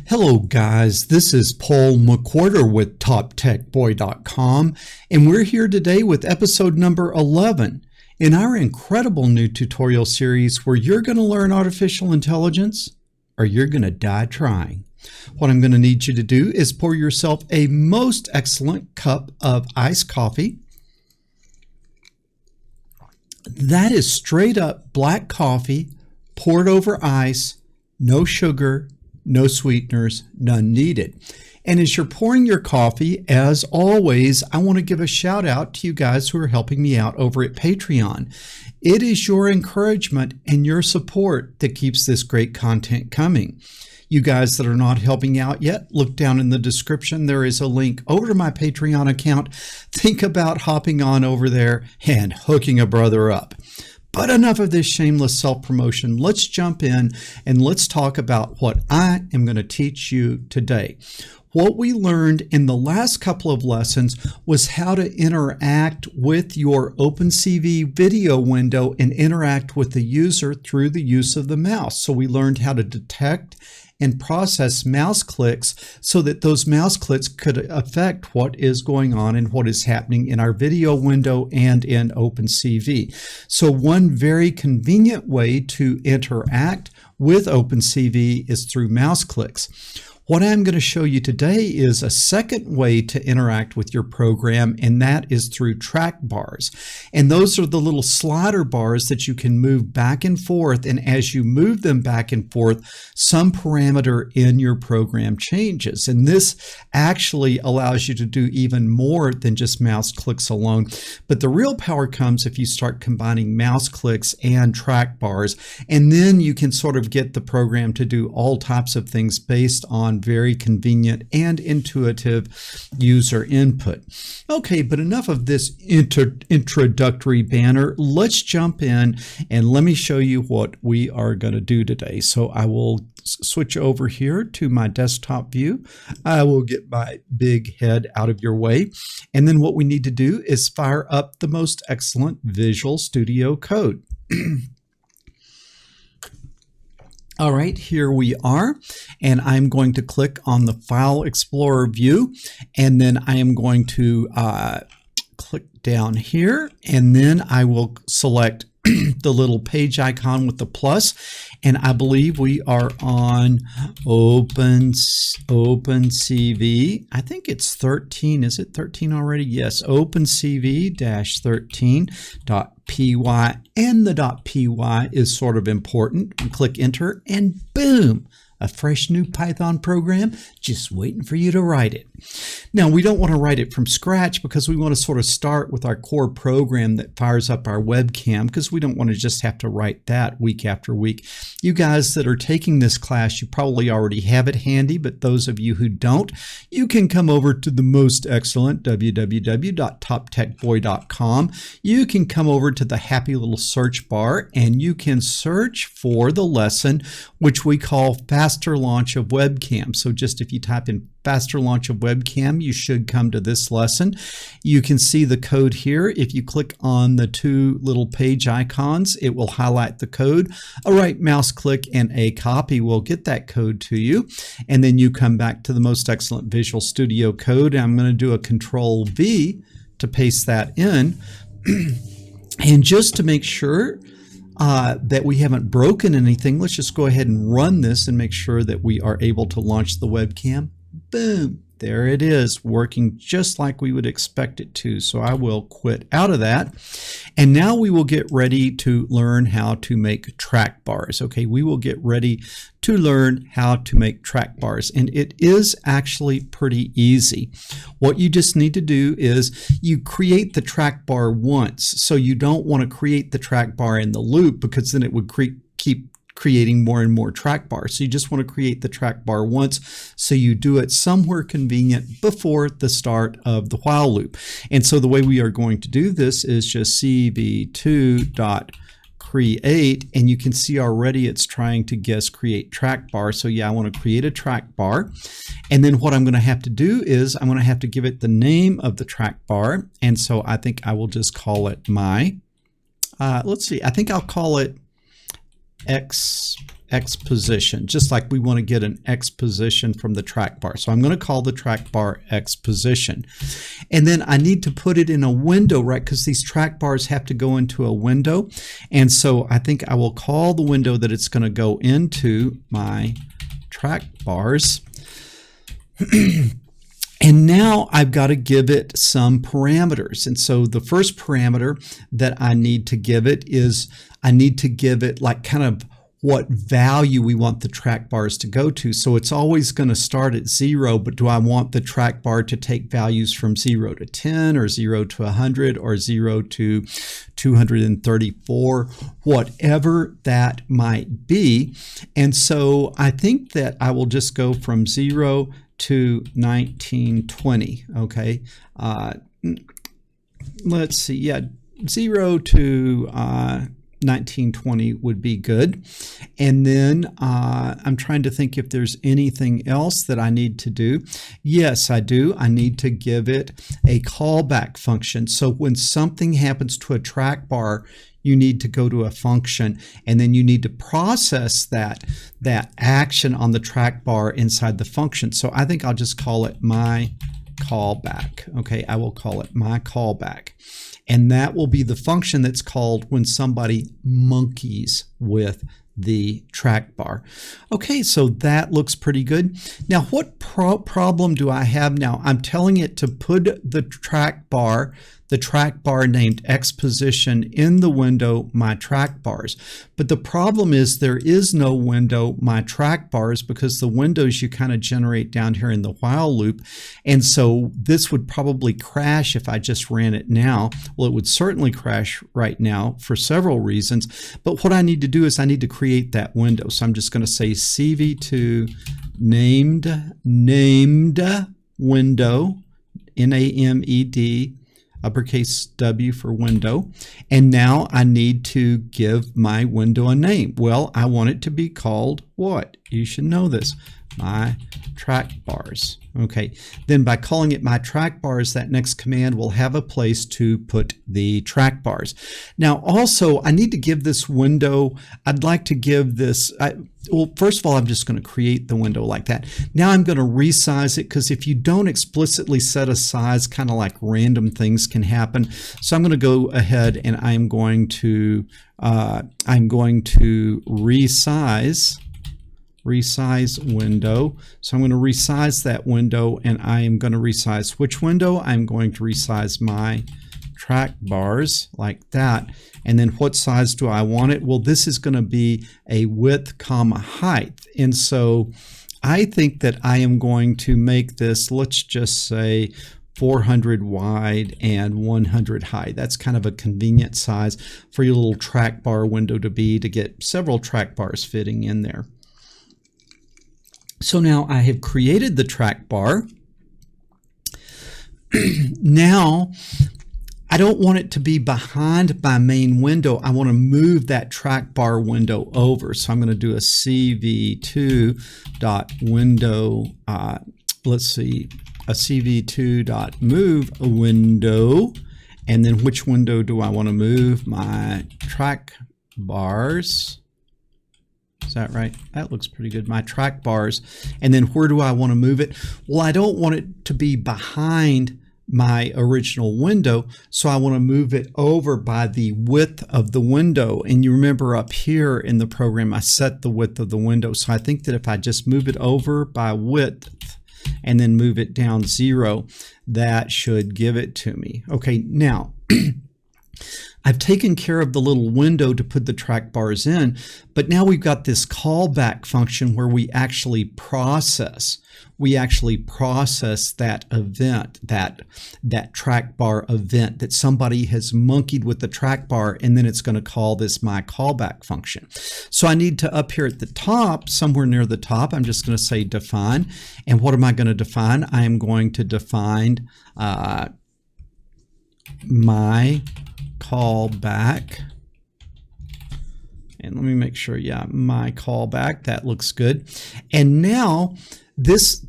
Hello guys, this is Paul McWhorter with TopTechBoy.com, and we're here today with episode number 11 in our incredible new tutorial series where you're going to learn artificial intelligence or you're going to die trying. What I'm going to need you to do is pour yourself a most excellent cup of iced coffee. That is straight up black coffee poured over ice, no sugar, no sweeteners, none needed. And as you're pouring your coffee, as always, I want to give a shout out to you guys who are helping me out over at Patreon. It is your encouragement and your support that keeps this great content coming. You guys that are not helping out yet, look down in the description. There is a link over to my Patreon account. Think about hopping on over there and hooking a brother up. But enough of this shameless self-promotion. Let's jump in and let's talk about what I am going to teach you today. What we learned in the last couple of lessons was how to interact with your OpenCV video window and interact with the user through the use of the mouse. So we learned how to detect and process mouse clicks so that those mouse clicks could affect what is going on and what is happening in our video window and in OpenCV. So one very convenient way to interact with OpenCV is through mouse clicks. What I'm going to show you today is a second way to interact with your program, and that is through Trackbars. And those are the little slider bars that you can move back and forth, and as you move them back and forth, some parameter in your program changes. And this actually allows you to do even more than just mouse clicks alone. But the real power comes if you start combining mouse clicks and Trackbars, and then you can sort of get the program to do all types of things based on very convenient and intuitive user input. Okay, but enough of this introductory banner. Let's jump in and let me show you what we are going to do today. So I will switch over here to my desktop view. I will get my big head out of your way. And then what we need to do is fire up the most excellent Visual Studio Code. All right, here we are, and I'm going to click on the File Explorer view, and then I am going to click down here, and then I will select the little page icon with the plus, and I believe we are on OpenCV. I think it's 13. Is it 13 already? Yes, OpenCV-13.py, and the .py is sort of important. You click enter, and boom! A fresh new Python program just waiting for you to write it. Now, we don't want to write it from scratch because we want to sort of start with our core program that fires up our webcam, because we don't want to just have to write that week after week. You guys that are taking this class, you probably already have it handy, but those of you who don't, you can come over to the most excellent www.toptechboy.com. You can come over to the happy little search bar and you can search for the lesson which we call Faster Launch of Webcam. So just if you type in Faster Launch of Webcam, you should come to this lesson. You can see the code here. If you click on the two little page icons, it will highlight the code. A right mouse click and a copy will get that code to you. And then you come back to the most excellent Visual Studio Code. And I'm going to do a Control V to paste that in. And just to make sure that we haven't broken anything, let's just go ahead and run this and make sure that we are able to launch the webcam. Boom, there it is, working just like we would expect it to. So I will quit out of that. And now we will get ready to learn how to make Trackbars. Okay, we will get ready to learn how to make Trackbars. And it is actually pretty easy. What you just need to do is you create the Trackbar once. So you don't want to create the Trackbar in the loop, because then it would keep creating more and more Trackbars. So you just want to create the Trackbar once, so you do it somewhere convenient before the start of the while loop. And so the way we are going to do this is just cv2.create, and you can see already it's trying to guess create Trackbar. So yeah, I want to create a Trackbar. And then what I'm going to have to do is I'm going to have to give it the name of the Trackbar. And so I think I will just call it my, let's see, I think I'll call it X X position, just like we want to get an X position from the track bar. So I'm going to call the track bar X position. And then I need to put it in a window, right? Because these track bars have to go into a window. And so I think I will call the window that it's going to go into my track bars. And now I've got to give it some parameters. And so the first parameter that I need to give it is I need to give it like kind of what value we want the track bars to go to. So it's always going to start at 0, but do I want the track bar to take values from 0 to 10 or 0 to 100 or 0 to 234, whatever that might be. And so I think that I will just go from 0 to 1920. Okay, let's see. Yeah, 0 to 1920 would be good. And then I'm trying to think if there's anything else that I need to do. Yes, I do. I need to give it a callback function. So when something happens to a track bar, you need to go to a function, and then you need to process that action on the track bar inside the function. So I think I'll just call it my callback. Okay, I will call it my callback. And that will be the function that's called when somebody monkeys with the track bar. Okay, so that looks pretty good. Now, what problem do I have now? I'm telling it to put the track bar named X position in the window my track bars. But the problem is there is no window my track bars, because the windows you kind of generate down here in the while loop. And so this would probably crash if I just ran it now. Well, it would certainly crash right now for several reasons. But what I need to do is I need to create that window. So I'm just going to say CV2 named window, NAMED, uppercase W for window. And now I need to give my window a name. Well, I want it to be called what? You should know this. My track bars. Okay, then by calling it my track bars, that next command will have a place to put the track bars. Now also, I need to give this window, I'd like to give this, well, first of all, I'm just going to create the window like that. Now I'm going to resize it, because if you don't explicitly set a size, kind of like random things can happen. So I'm going to go ahead and I'm going to resize window. So I'm going to resize that window, and I am going to resize which window? I'm going to resize my track bars like that. And then what size do I want it? Well, this is going to be a width comma height. And so I think that I am going to make this, let's just say 400 wide and 100 high. That's kind of a convenient size for your little track bar window to be, to get several track bars fitting in there. So now I have created the track bar. Now, I don't want it to be behind my main window. I want to move that track bar window over. So I'm going to do a CV2.window, let's see, a CV2.move window. And then which window do I want to move? My track bars. Is that right? That looks pretty good. My track bars. And then where do I want to move it? Well, I don't want it to be behind my original window, so I want to move it over by the width of the window. And you remember up here in the program, I set the width of the window. So I think that if I just move it over by width and then move it down 0, that should give it to me. Okay, now I've taken care of the little window to put the track bars in, but now we've got this callback function where we actually process that event, that track bar event, that somebody has monkeyed with the track bar, and then it's going to call this my callback function. So I need to, up here at the top, somewhere near the top, I'm just going to say define. And what am I going to define? I am going to define my callback. And let me make sure, yeah, my callback, that looks good. And now this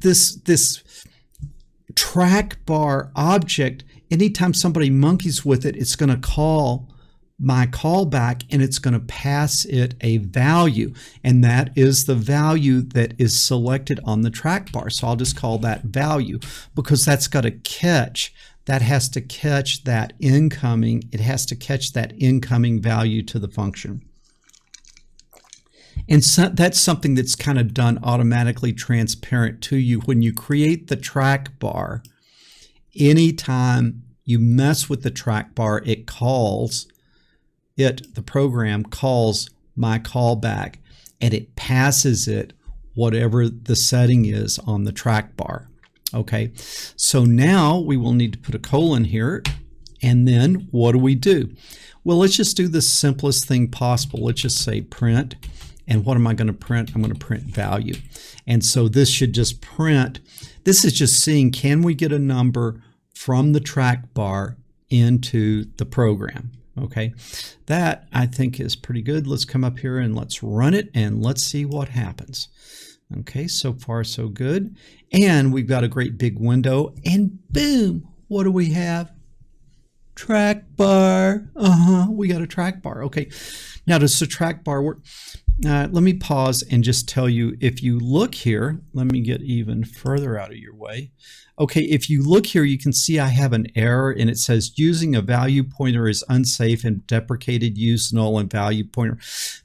track bar object, anytime somebody monkeys with it, it's going to call my callback, and it's going to pass it a value, and that is the value that is selected on the track bar. So I'll just call that value, because that's got to catch, that has to catch that incoming, it has to catch that incoming value to the function. And so that's something that's kind of done automatically transparent to you. When you create the track bar, anytime you mess with the track bar, it calls it, the program calls my callback, and it passes it whatever the setting is on the track bar. Okay, so now we will need to put a colon here, and then what do? Well, let's just do the simplest thing possible. Let's just say print, and what am I going to print? I'm going to print value. And so this should just print, this is just seeing, can we get a number from the track bar into the program? Okay, that I think is pretty good. Let's come up here and let's run it, and let's see what happens. Okay, so far so good. And we've got a great big window, and boom, what do we have? Track bar. We got a track bar. Okay, now does the track bar work? Let me pause and just tell you, if you look here, let me get even further out of your way. Okay, if you look here, you can see I have an error, and it says using a value pointer is unsafe and deprecated use null and value pointer.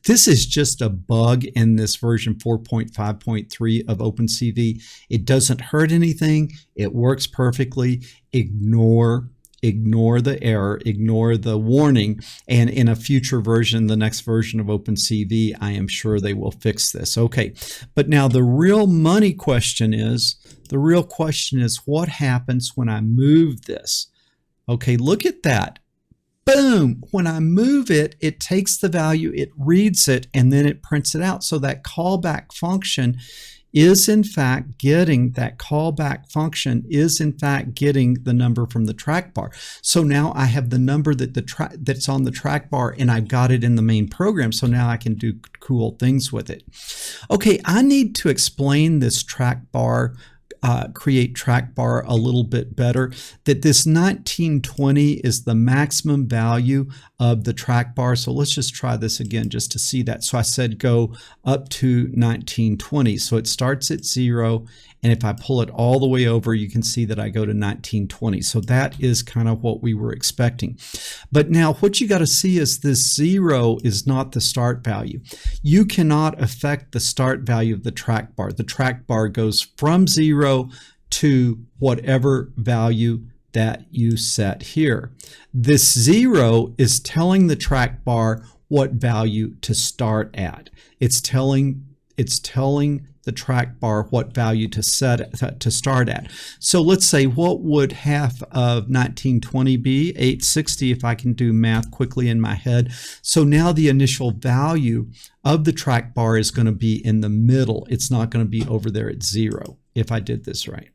This is just a bug in this version 4.5.3 of OpenCV. It doesn't hurt anything. It works perfectly. Ignore the error, ignore the warning, and in a future version, the next version of OpenCV, I am sure they will fix this. Okay, but now the real money question is, what happens when I move this? Okay, look at that. Boom! When I move it, it takes the value, it reads it, and then it prints it out. So that callback function is in fact getting the number from the track bar. So now I have the number that that's on the track bar, and I've got it in the main program. So now I can do cool things with it. Okay, I need to explain this track bar, create track bar a little bit better, that this 1920 is the maximum value of the track bar. So let's just try this again just to see that. So I said go up to 1920. So it starts at 0, and if I pull it all the way over, you can see that I go to 1920. So that is kind of what we were expecting. But now what you got to see is this 0 is not the start value. You cannot affect the start value of the track bar. The track bar goes from 0 to whatever value that you set here. This 0 is telling the track bar what value to start at. It's telling the track bar what value to start at. So let's say, what would half of 1920 be? 860, if I can do math quickly in my head. So now the initial value of the track bar is going to be in the middle. It's not going to be over there at 0, if I did this right.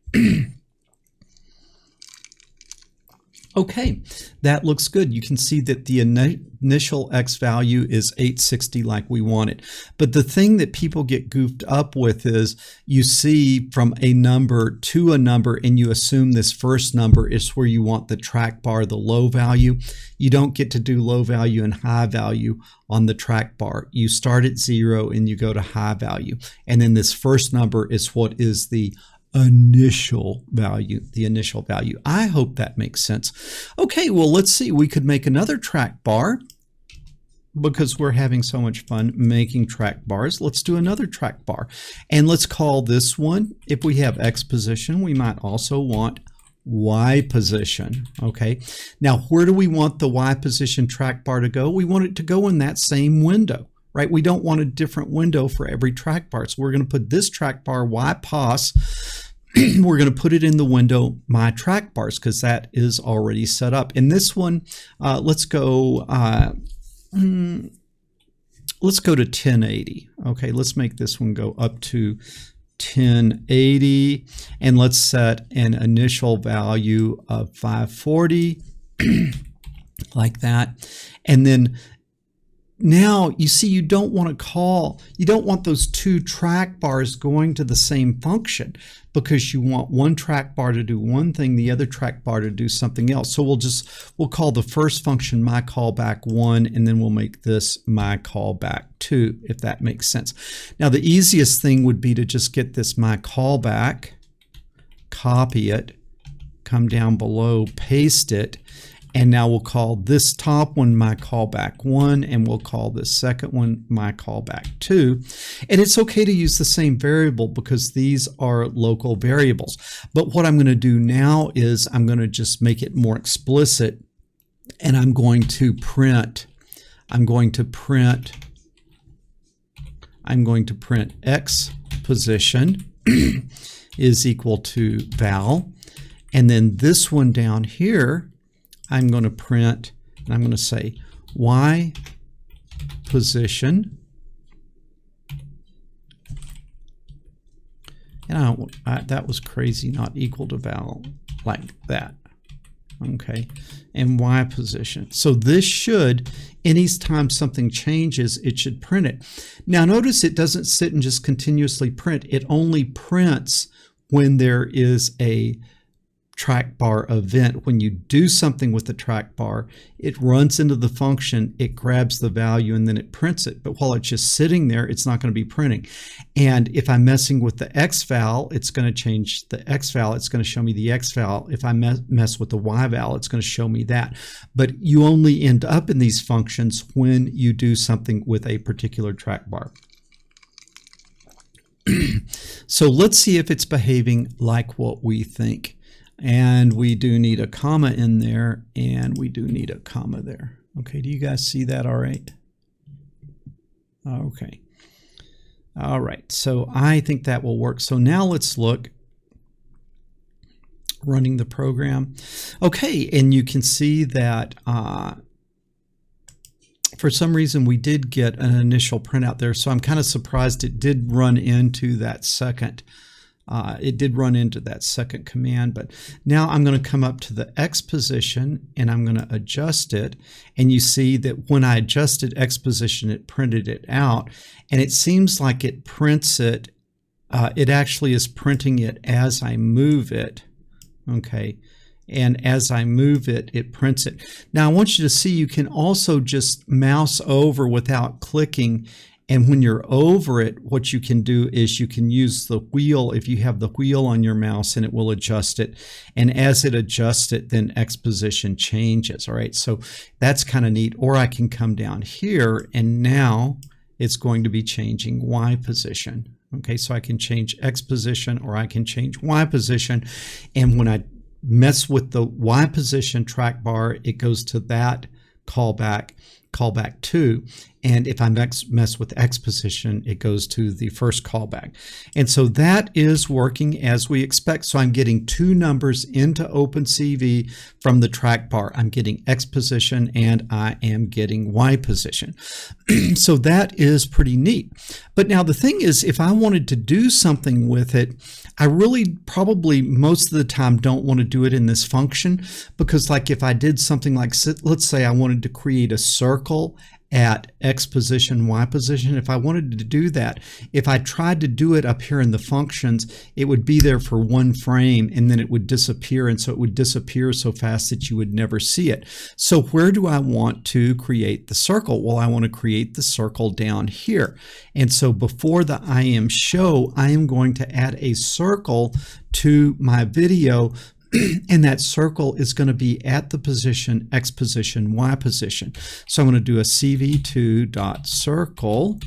Okay, that looks good. You can see that the initial X value is 860 like we wanted. But the thing that people get goofed up with is you see from a number to a number, and you assume this first number is where you want the track bar, the low value. You don't get to do low value and high value on the track bar. You start at 0 and you go to high value. And then this first number is what is the initial value, I hope that makes sense. Okay, well, let's see. We could make another track bar because we're having so much fun making track bars. Let's do another track bar, and let's call this one, if we have X position, we might also want Y position. Okay, now where do we want the Y position track bar to go? We want it to go in that same window. Right? We don't want a different window for every track bar. So we're going to put this track bar, YPOS, we're going to put it in the window My Track Bars, because that is already set up. In this one, let's go to 1080. Okay, let's make this one go up to 1080, and let's set an initial value of 540 like that. And then now you see you don't want those two track bars going to the same function, because you want one track bar to do one thing, the other track bar to do something else. So we'll call the first function myCallback1, and then we'll make this myCallback2, if that makes sense. Now the easiest thing would be to just get this myCallback, copy it, come down below, paste it, and now we'll call this top one myCallback1, and we'll call this second one myCallback2. And it's okay to use the same variable because these are local variables. But what I'm going to do now is I'm going to just make it more explicit, and I'm going to print X position is equal to val. And then this one down here, I'm going to print, and I'm going to say Y position. And that was crazy, not equal to val, like that. Okay, and Y position. So this should, anytime something changes, it should print it. Now notice it doesn't sit and just continuously print. It only prints when there is a track bar event. When you do something with the track bar, it runs into the function, it grabs the value, and then it prints it. But while it's just sitting there, it's not going to be printing. And if I'm messing with the X val, it's going to change the X val. It's going to show me the X val. If I mess with the Y val, it's going to show me that. But you only end up in these functions when you do something with a particular track bar. So let's see if it's behaving like what we think. And we do need a comma in there, and we do need a comma there. Okay, do you guys see that all right? Okay. All right, so I think that will work. So now let's look, running the program. Okay, and you can see that for some reason we did get an initial printout there, so I'm kind of surprised it did run into that second command. But now I'm going to come up to the X position, and I'm going to adjust it, and you see that when I adjusted X position, it printed it out, and it seems like it prints it, it actually is printing it as I move it. Okay, and as I move it, it prints it. Now I want you to see you can also just mouse over without clicking. And when you're over it, what you can do is you can use the wheel, if you have the wheel on your mouse, and it will adjust it. And as it adjusts it, then X position changes. All right, so that's kind of neat. Or I can come down here, and now it's going to be changing Y position. Okay, so I can change X position, or I can change Y position. And when I mess with the Y position track bar, it goes to that callback 2, and if I mess with X position, it goes to the first callback. And so that is working as we expect. So I'm getting two numbers into OpenCV from the track bar. I'm getting X position, and I am getting Y position. So that is pretty neat. But now the thing is, if I wanted to do something with it, I really probably most of the time don't want to do it in this function, because like if I did something like, let's say I wanted to create a circle at X position, Y position, if I wanted to do that, if I tried to do it up here in the functions, it would be there for one frame, and then it would disappear, and so it would disappear so fast that you would never see it. So where do I want to create the circle? Well, I want to create the circle down here. And so before the IM show, I am going to add a circle to my video, and that circle is going to be at the position X position, Y position. So I'm going to do a cv2.circle.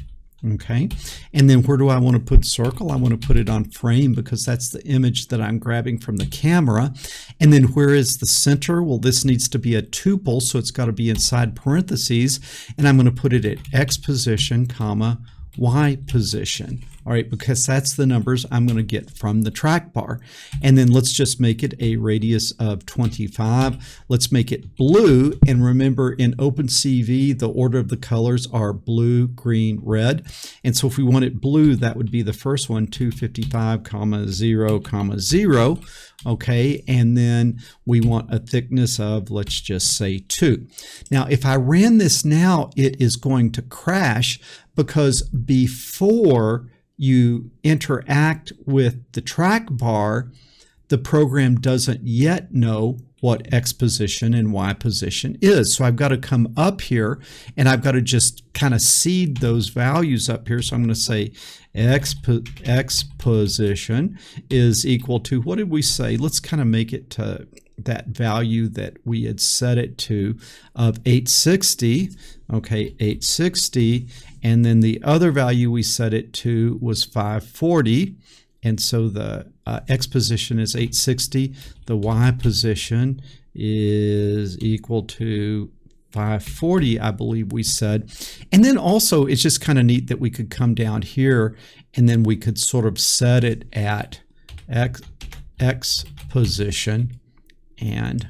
Okay, and then where do I want to put circle? I want to put it on frame, because that's the image that I'm grabbing from the camera. And then where is the center? Well, this needs to be a tuple, so it's got to be inside parentheses, and I'm going to put it at X position, comma, Y position. all right, because that's the numbers I'm going to get from the track bar. And then let's just make it a radius of 25. Let's make it blue. And remember, in OpenCV, the order of the colors are blue, green, red. And so if we want it blue, that would be the first one, 255, 0, 0. Okay, and then we want a thickness of, let's just say 2. Now, if I ran this now, it is going to crash because before you interact with the track bar, the program doesn't yet know what X position and Y position is. So I've got to come up here and I've got to just kind of seed those values up here. So I'm going to say X position is equal to, what did we say? Let's kind of make it to that value that we had set it to of 860. Okay, 860. And then the other value we set it to was 540. And so the X position is 860. The Y position is equal to 540, I believe we said. And then also, it's just kind of neat that we could come down here and then we could sort of set it at X position and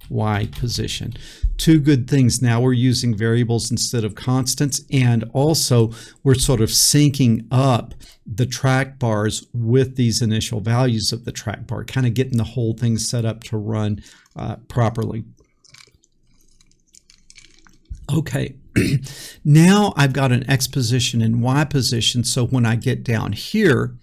Y position. Two good things. Now we're using variables instead of constants, and also we're sort of syncing up the track bars with these initial values of the track bar, kind of getting the whole thing set up to run properly. Okay, now I've got an X position and Y position, so when I get down here,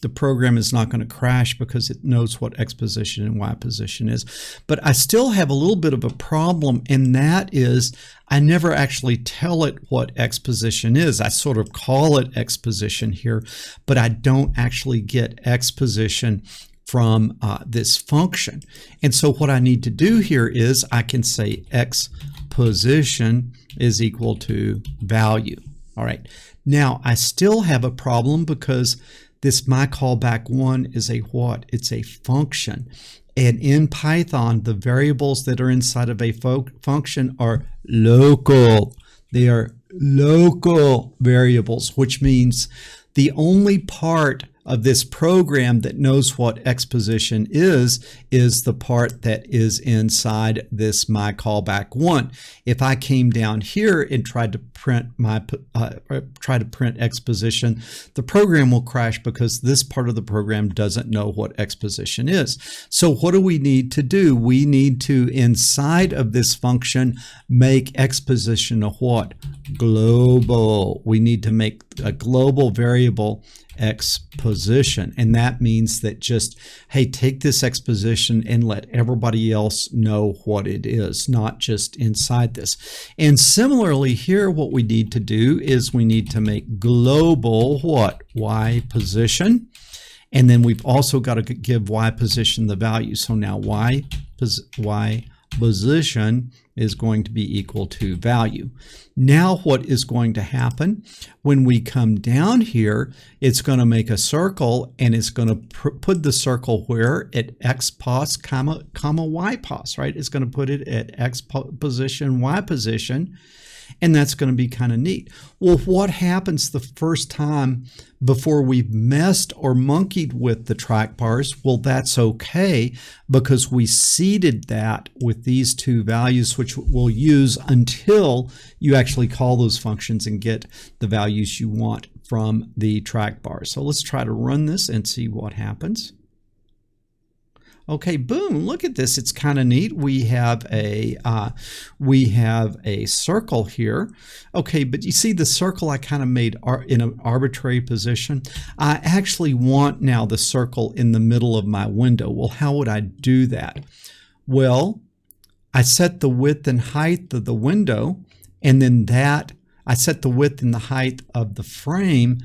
the program is not going to crash because it knows what X position and Y position is. But I still have a little bit of a problem, and that is I never actually tell it what X position is. I sort of call it X position here, but I don't actually get X position from this function. And so what I need to do here is I can say X position is equal to value. All right. Now I still have a problem because this my callback one is a what? It's a function. And in Python, the variables that are inside of a function are local. They are local variables, which means the only part of this program that knows what X position is the part that is inside this my callback one. If I came down here and tried to print X position, the program will crash because this part of the program doesn't know what X position is. So what do we need to do? We need to, inside of this function, make X position a what? Global. We need to make a global variable X position, and that means that just, hey, take this X position and let everybody else know what it is, not just inside this. And similarly here, what we need to do is we need to make global what? Y position, and then we've also got to give Y position the value. So now Y position is going to be equal to value. Now what is going to happen when we come down here, it's going to make a circle, and it's going to put the circle where? At X pos comma Y pos, right? It's going to put it at X position, Y position, and that's going to be kind of neat. Well, what happens the first time before we've messed or monkeyed with the track bars? Well, that's okay, because we seeded that with these two values, which we'll use until you actually call those functions and get the values you want from the track bars. So let's try to run this and see what happens. Okay, boom, look at this. It's kind of neat. We have a circle here. Okay, but you see the circle I kind of made in an arbitrary position. I actually want now the circle in the middle of my window. Well, how would I do that? Well, I set the width and height of the window, and then I set the width and the height of the frame,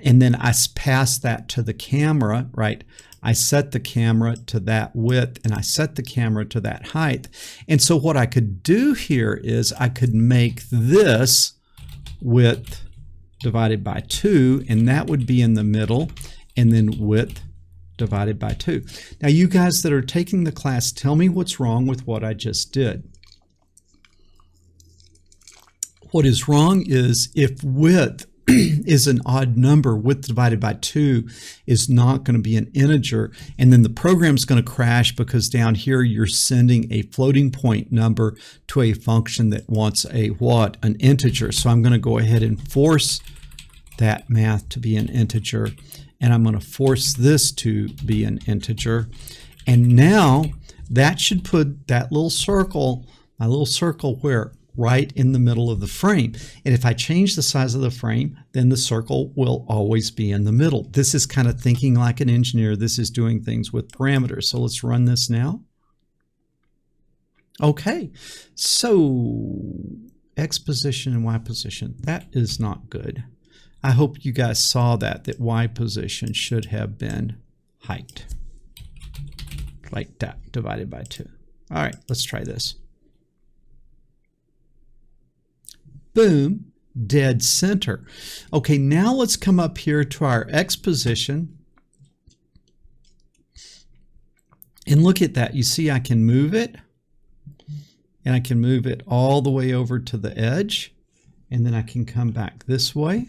and then I pass that to the camera, right? I set the camera to that width, and I set the camera to that height. And so what I could do here is I could make this width divided by 2, and that would be in the middle, and then width divided by 2. Now, you guys that are taking the class, tell me what's wrong with what I just did. What is wrong is if width is an odd number. Width divided by 2 is not going to be an integer. And then the program's going to crash because down here you're sending a floating point number to a function that wants a what? An integer. So I'm going to go ahead and force that math to be an integer. And I'm going to force this to be an integer. And now that should put that little circle, my little circle where? Right in the middle of the frame. And if I change the size of the frame, then the circle will always be in the middle. This is kind of thinking like an engineer. This is doing things with parameters. So let's run this now. Okay, so X position and Y position, that is not good. I hope you guys saw that Y position should have been height, like that, divided by 2. All right, let's try this. Boom, dead center. Okay, now let's come up here to our X position. And look at that. You see I can move it. And I can move it all the way over to the edge. And then I can come back this way.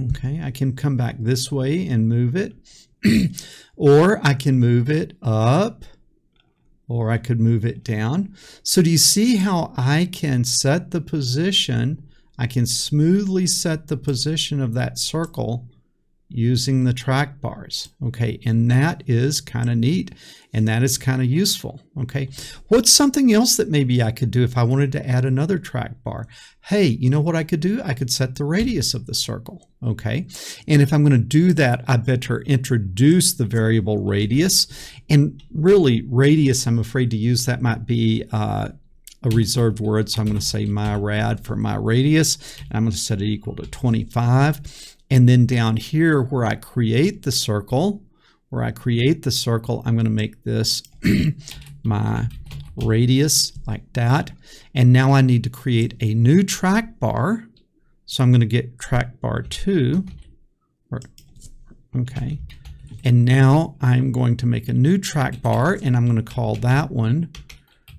Okay, I can come back this way and move it. Or I can move it up. Or I could move it down. So do you see how I can set the position? I can smoothly set the position of that circle using the track bars. Okay, and that is kind of neat, and that is kind of useful. Okay, what's something else that maybe I could do if I wanted to add another track bar? Hey, you know what I could do? I could set the radius of the circle. Okay, and if I'm going to do that, I better introduce the variable radius. And really, radius, I'm afraid to use that might be a reserved word, so I'm going to say my rad for my radius, and I'm going to set it equal to 25. And then down here where I create the circle, I'm going to make this my radius like that. And now I need to create a new track bar. So I'm going to get track bar 2. Okay. And now I'm going to make a new track bar, and I'm going to call that one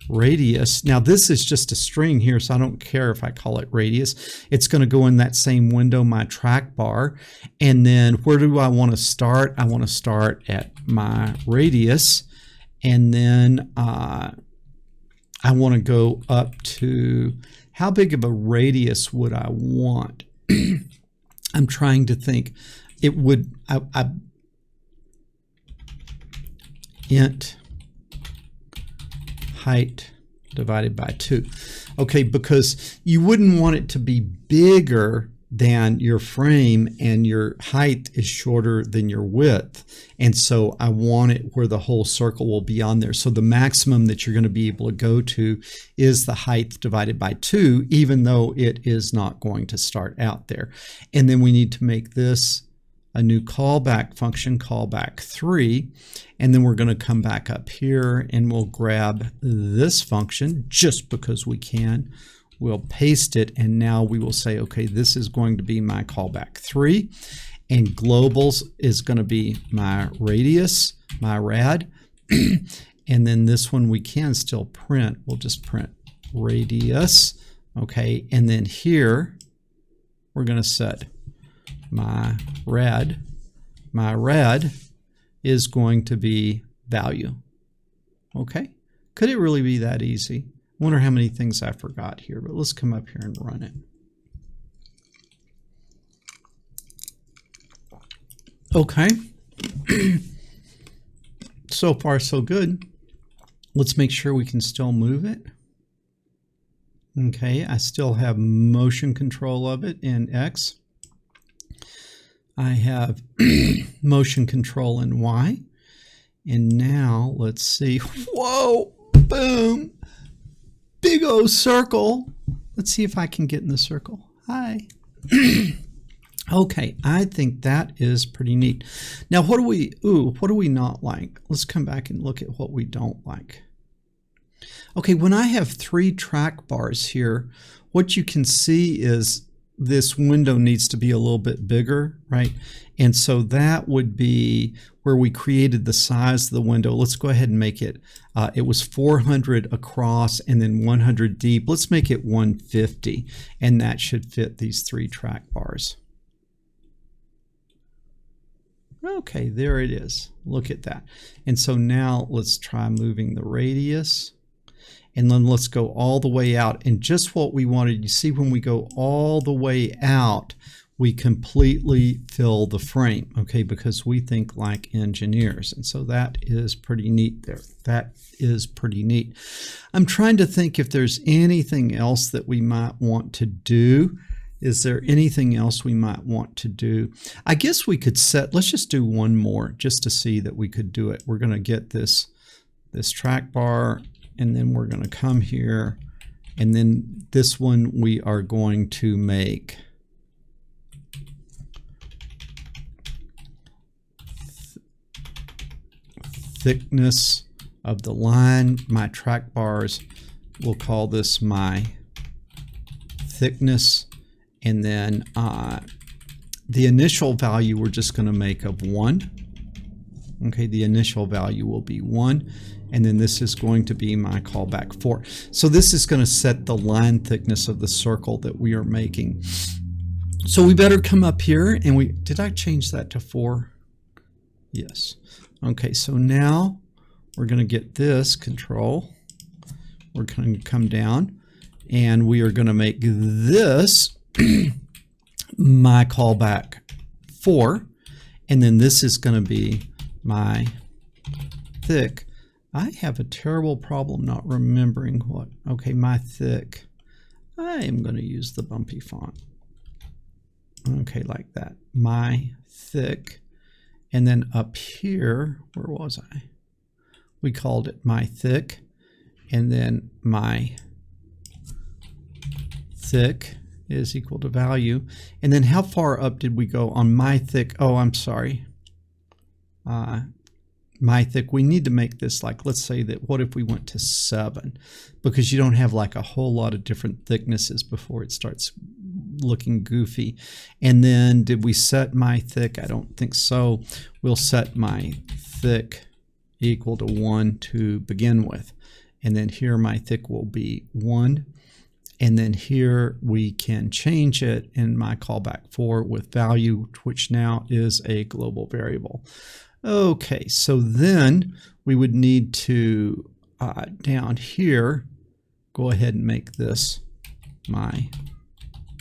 radius. Now this is just a string here, so I don't care if I call it radius. It's going to go in that same window, my track bar. And then where do I want to start? I want to start at my radius. And then I want to go up to, how big of a radius would I want? I'm trying to think. It would, int height divided by 2. Okay, because you wouldn't want it to be bigger than your frame, and your height is shorter than your width. And so I want it where the whole circle will be on there. So the maximum that you're going to be able to go to is the height divided by 2, even though it is not going to start out there. And then we need to make this a new callback function, callback 3, and then we're going to come back up here and we'll grab this function just because we can. We'll paste it, and now we will say, okay, this is going to be my callback 3, and globals is going to be my radius, my rad, and then this one we can still print. We'll just print radius, okay, and then here we're going to set my rad is going to be value. Okay, could it really be that easy? I wonder how many things I forgot here, but let's come up here and run it. Okay, so far so good. Let's make sure we can still move it. Okay, I still have motion control of it in X. I have motion control in Y. And now let's see. Whoa, boom, big O circle. Let's see if I can get in the circle. Hi. Okay, I think that is pretty neat. Now what do we not like? Let's come back and look at what we don't like. Okay, when I have 3 track bars here, what you can see is this window needs to be a little bit bigger, right? And so that would be where we created the size of the window. Let's go ahead and make it, it was 400 across and then 100 deep. Let's make it 150, and that should fit these 3 track bars. Okay, there it is. Look at that. And so now let's try moving the radius. And then let's go all the way out. And just what we wanted, you see when we go all the way out, we completely fill the frame, okay, because we think like engineers. And so that is pretty neat there. That is pretty neat. I'm trying to think if there's anything else that we might want to do. Is there anything else we might want to do? I guess we could set, let's just do one more just to see that we could do it. We're going to get this track bar, and then we're going to come here, and then this one we are going to make thickness of the line. My track bars, we'll call this my thickness. And then the initial value we're just going to make of 1. Okay, the initial value will be 1. And then this is going to be my callback 4. So this is going to set the line thickness of the circle that we are making. So we better come up here and did I change that to 4? Yes. Okay, so now we're going to get this control. We're going to come down and we are going to make this my callback 4, and then this is going to be my thick. I have a terrible problem not remembering what. Okay, my thick. I am going to use the bumpy font. Okay, like that. My thick. And then up here, where was I? We called it my thick, and then my thick is equal to value. And then how far up did we go on my thick? Oh, I'm sorry. My thick, we need to make this like, let's say that, what if we went to 7? Because you don't have like a whole lot of different thicknesses before it starts looking goofy. And then did we set my thick? I don't think so. We'll set my thick equal to 1 to begin with. And then here my thick will be 1. And then here we can change it in my callback 4 with value, which now is a global variable. Okay, so then we would need to, down here, go ahead and make this my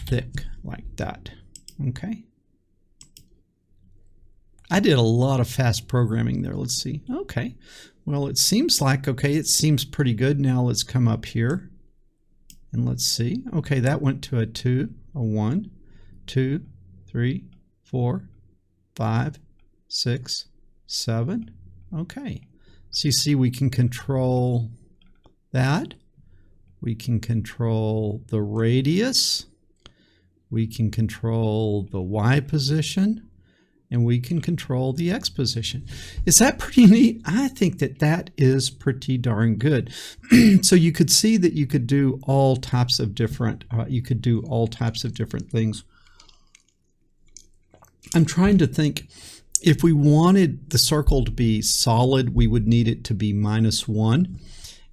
thick like that. Okay. I did a lot of fast programming there. Let's see. Okay. Well, it seems like, okay, it seems pretty good. Now let's come up here. And let's see. Okay, that went to a 2, a 1, 2, 3, 4, 5, 6, 7. Okay. So you see we can control that. We can control the radius. We can control the Y position. And we can control the X position. Is that pretty neat? I think that that is pretty darn good. So you could see that you could do all types of different, things. I'm trying to think, if we wanted the circle to be solid, we would need it to be -1.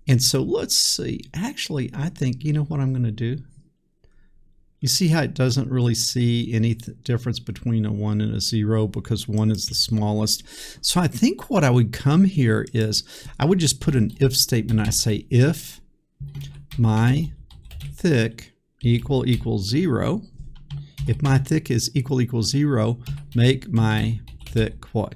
And so let's see. Actually, I think, you know what I'm going to do? You see how it doesn't really see any difference between a 1 and a 0 because 1 is the smallest. So I think what I would come here is I would just put an if statement. I say if my thick equals 0. If my thick is equal 0, make my thick what?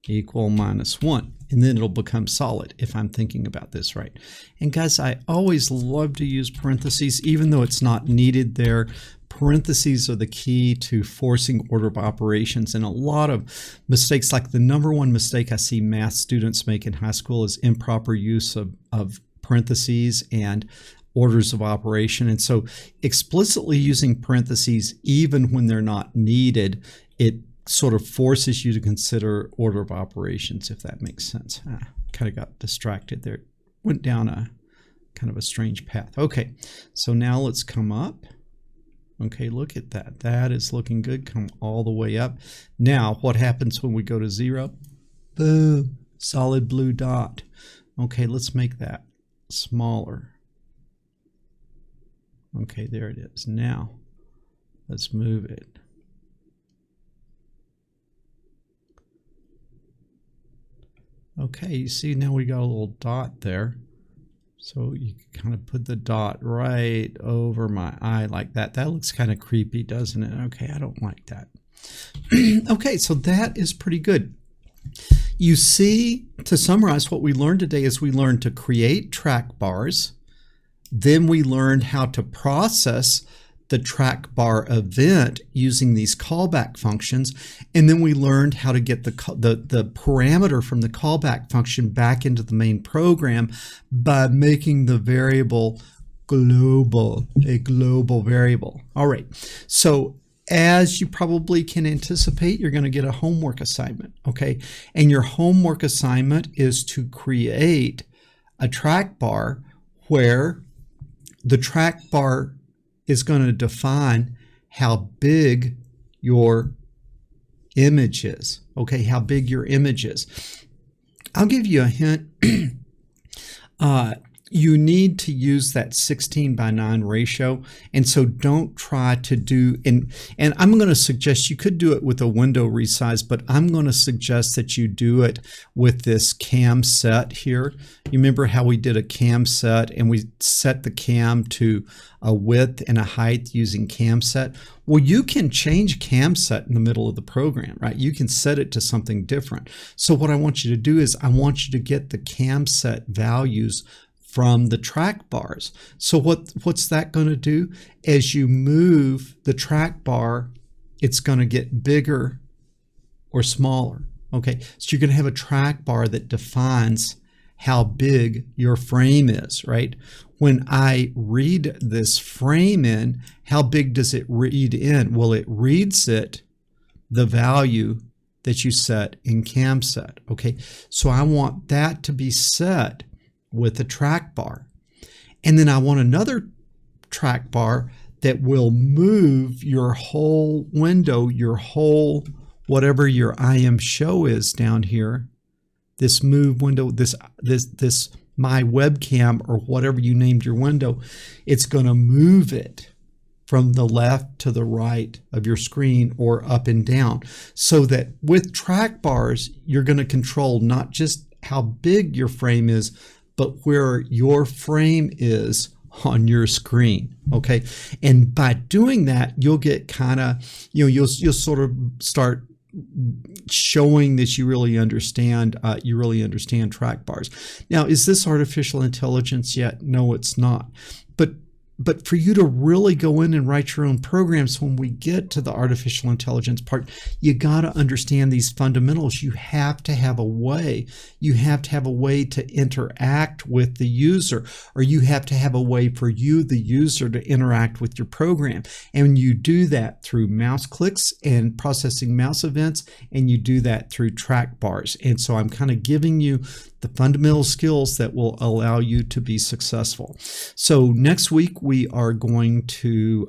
Equal -1. And then it'll become solid if I'm thinking about this right. And guys, I always love to use parentheses, even though it's not needed there. Parentheses are the key to forcing order of operations, and a lot of mistakes, like the #1 mistake I see math students make in high school is improper use of parentheses and orders of operation. And so explicitly using parentheses, even when they're not needed, it sort of forces you to consider order of operations, if that makes sense. Kind of got distracted there. Went down a kind of a strange path. Okay, so now let's come up. Okay, look at that. That is looking good. Come all the way up. Now, what happens when we go to 0? Boom, solid blue dot. Okay, let's make that smaller. Okay, there it is. Now, let's move it. Okay, you see now we got a little dot there. So you can kind of put the dot right over my eye like that. That looks kind of creepy, doesn't it? Okay, I don't like that. Okay, so that is pretty good. You see, to summarize, what we learned today is we learned to create track bars. Then we learned how to process the track bar event using these callback functions. And then we learned how to get the parameter from the callback function back into the main program by making the variable global, a global variable. All right, so as you probably can anticipate, you're going to get a homework assignment, okay? And your homework assignment is to create a track bar where the track bar is going to define how big your image is, okay? How big your image is. I'll give you a hint. You need to use that 16:9 ratio, and so don't try to do, and I'm going to suggest you could do it with a window resize, but I'm going to suggest that you do it with this cam set here. You remember how we did a cam set and we set the cam to a width and a height using cam set? Well, you can change cam set in the middle of the program, right? You can set it to something different. So what I want you to do is I want you to get the cam set values from the track bars. So what's that going to do? As you move the track bar, it's going to get bigger or smaller. Okay, so you're going to have a track bar that defines how big your frame is, right? When I read this frame in, how big does it read in? Well, it reads it the value that you set in cam set. Okay, so I want that to be set with a track bar. And then I want another track bar that will move your whole window, your whole, whatever your IM show is down here, this move window, this my webcam or whatever you named your window, it's going to move it from the left to the right of your screen or up and down. So that with track bars, you're going to control not just how big your frame is, but where your frame is on your screen, okay? And by doing that, you'll get kind of, you'll sort of start showing that you really understand track bars. Now, is this artificial intelligence yet? No, it's not. But for you to really go in and write your own programs, when we get to the artificial intelligence part, you got to understand these fundamentals. You have to have a way. You have to have a way to interact with the user, or you have to have a way for you, the user, to interact with your program. And you do that through mouse clicks and processing mouse events, and you do that through track bars. And so I'm kind of giving you the fundamental skills that will allow you to be successful. So next week we are going to,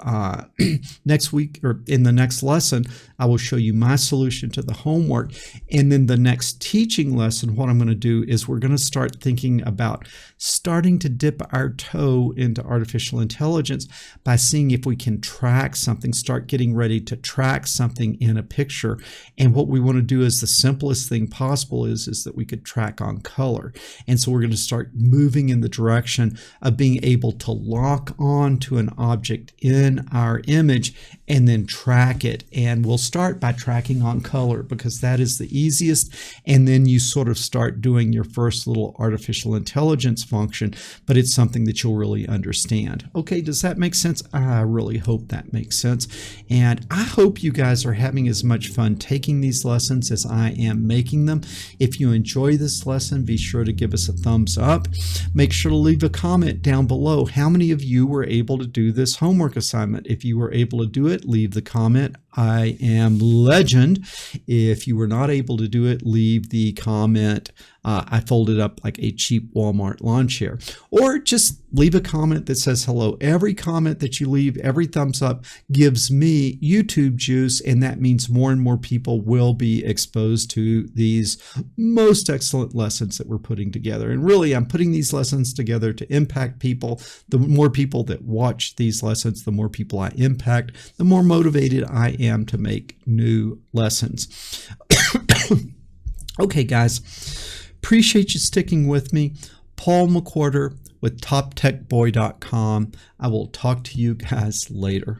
next week or in the next lesson, I will show you my solution to the homework. And then the next teaching lesson, what I'm going to do is we're going to start thinking about starting to dip our toe into artificial intelligence by seeing if we can track something, start getting ready to track something in a picture. And what we want to do is the simplest thing possible is that we could track on color. And so we're going to start moving in the direction of being able to lock on to an object in our image and then track it. And we'll start by tracking on color because that is the easiest. And then you sort of start doing your first little artificial intelligence function, but it's something that you'll really understand. Okay, does that make sense? I really hope that makes sense. And I hope you guys are having as much fun taking these lessons as I am making them. If you enjoy this lesson, be sure to give us a thumbs up. Make sure to leave a comment down below. How many of you were able to do this homework assignment? If you were able to do it, leave the comment, "I am legend." If you were not able to do it, leave the comment, I fold it up like a cheap Walmart lawn chair. Or just leave a comment that says hello. Every comment that you leave, every thumbs up gives me YouTube juice, and that means more and more people will be exposed to these most excellent lessons that we're putting together. And really, I'm putting these lessons together to impact people. The more people that watch these lessons, the more people I impact, the more motivated I am to make new lessons. Okay, guys, appreciate you sticking with me. Paul McWhorter with TopTechBoy.com. I will talk to you guys later.